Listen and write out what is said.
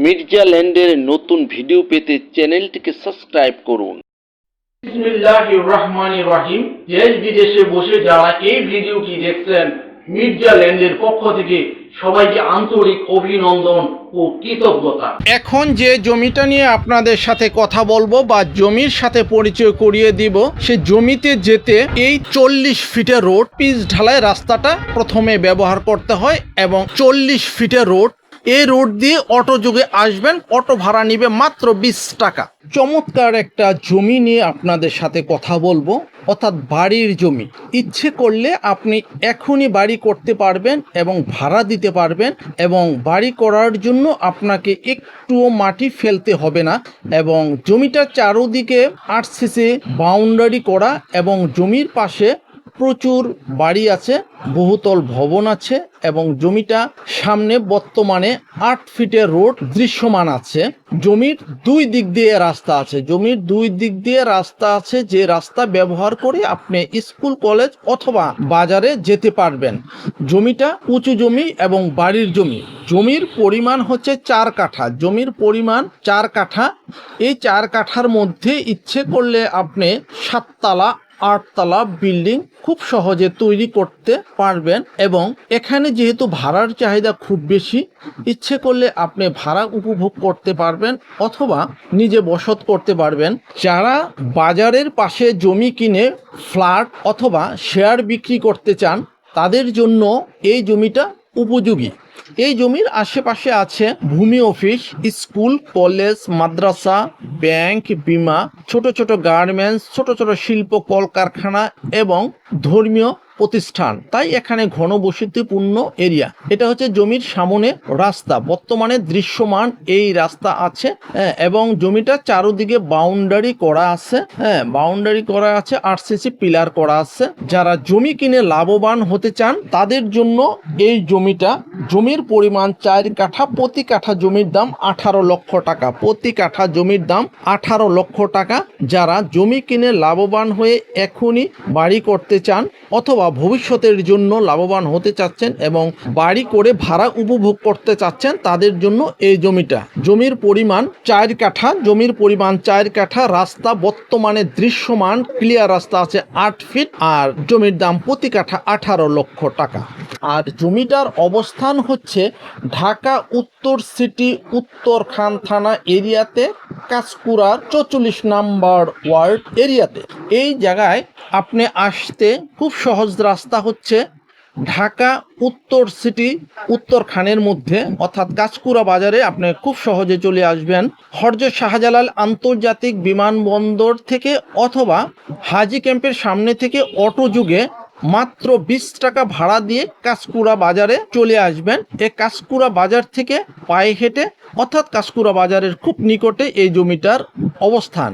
মির্জা ল্যান্ডের নতুন ভিডিও পেতে চ্যানেলটিকে সাবস্ক্রাইব করুন। বিসমিল্লাহির রহমানির রহিম। দেশ বিদেশে বসে যারা এই ভিডিওটি দেখছেন, মির্জা ল্যান্ডের পক্ষ থেকে সবাইকে আন্তরিক অভিনন্দন ও কৃতজ্ঞতা। এখন যে জমিটা নিয়ে আপনাদের সাথে কথা বলবো বা জমির সাথে পরিচয় করিয়ে দিব, সে জমিতে যেতে এই 40 ফিটের রোড পিচ ঢালাই রাস্তাটা প্রথমে ব্যবহার করতে হয় এবং 40 ফিটের রোড, এই রোড দিয়ে অটো যোগে আসবেন। অটো ভাড়া নিবে মাত্র 20 টাকা। চমৎকার একটা জমি নিয়ে আপনাদের সাথে কথা বলবো, অর্থাৎ বাড়ির জমি। ইচ্ছে করলে আপনি এখনই বাড়ি করতে পারবেন এবং ভাড়া দিতে পারবেন, এবং বাড়ি করার জন্য আপনাকে একটুও মাটি ফেলতে হবে না। এবং জমিটা চারোদিকে আরসিসি বাউন্ডারি করা এবং জমির পাশে প্রচুর বাড়ি আছে, বহুতল ভবন আছে এবং জমিটা সামনে বর্তমানে 8 ফিটের রোড দৃশ্যমান আছে। জমির দুই দিক দিয়ে রাস্তা আছে, জমির দুই দিক দিয়ে রাস্তা আছে, যে রাস্তা ব্যবহার করে আপনি স্কুল কলেজ অথবা বাজারে যেতে পারবেন। জমিটা উঁচু জমি এবং বাড়ির জমি। জমির পরিমাণ হচ্ছে 4 কাঠা। জমির পরিমাণ 4 কাঠা। এই 4 কাঠার মধ্যে ইচ্ছে করলে আপনি 7 তলা 8 তলা বিল্ডিং খুব সহজে তৈরি করতে পারবেন। এবং এখানে যেহেতু ভাড়ার চাহিদা খুব বেশি, ইচ্ছে করলে আপনি ভাড়া উপভোগ করতে পারবেন অথবা নিজে বসত করতে পারবেন। যারা বাজারের পাশে জমি কিনে ফ্ল্যাট অথবা শেয়ার বিক্রি করতে চান, তাদের জন্য এই জমিটা উপযোগী। এই জমির আশেপাশে আছে ভূমি অফিস, স্কুল, কলেজ, মাদ্রাসা, ব্যাংক, বিমা, ছোট ছোট গার্মেন্টস, ছোট ছোট শিল্প কলকারখানা এবং ধর্মীয় প্রতিষ্ঠান। তাই এখানে ঘনবসতিপূর্ণ এরিয়া। এটা হচ্ছে জমির সামনে রাস্তা, বর্তমানে দৃশ্যমান এই রাস্তা আছে এবং জমিটা চারোদিকে বাউন্ডারি করা আছে। বাউন্ডারি করা আছে, আরসিসি পিলার করা আছে। যারা জমি কিনে লাভবান হতে চান তাদের জন্য এই জমিটা। জমির পরিমাণ 4 কাঠা, প্রতি কাঠা জমির দাম 18 লক্ষ টাকা। প্রতি কাঠা জমির দাম 18 লক্ষ টাকা। যারা জমি কিনে লাভবান হয়ে এখনই বাড়ি করতে চান অথবা ভবিষ্যতের জন্য লাভবান হতে চাচ্ছেন এবং বাড়ি করে ভাড়া উপভোগ করতে চাচ্ছেন, তাদের জন্য এই জমিটা। জমির পরিমাণ 4 কাঠা। জমির পরিমাণ 4 কাঠা। রাস্তা বর্তমানে দৃশ্যমান ক্লিয়ার রাস্তা আছে 8 ফিট। আর জমির দাম প্রতি কাঠা 18 লক্ষ টাকা। আর জমিটার অবস্থান হচ্ছে ঢাকা উত্তর সিটি, উত্তরখান থানা এরিয়াতে, কাঁচকুড়ার 44 নম্বর ওয়ার্ড এরিয়াতে। এই জায়গায় আপনি আসতে খুব সহজ রাস্তা হচ্ছে ঢাকা উত্তর সিটি উত্তরখানের মধ্যে, অর্থাৎ কাঁচকুড়া বাজারে আপনি খুব সহজে চলে আসবেন। হযরত শাহজালাল আন্তর্জাতিক বিমানবন্দর থেকে অথবা হাজি ক্যাম্পের সামনে থেকে অটো যুগে মাত্র 20 টাকা ভাড়া দিয়ে কাঁচকুড়া বাজারে চলে আসবেন। এই কাঁচকুড়া বাজার থেকে পায়ে হেঁটে, অর্থাৎ কাঁচকুড়া বাজারের খুব নিকটে এই জমিটার অবস্থান।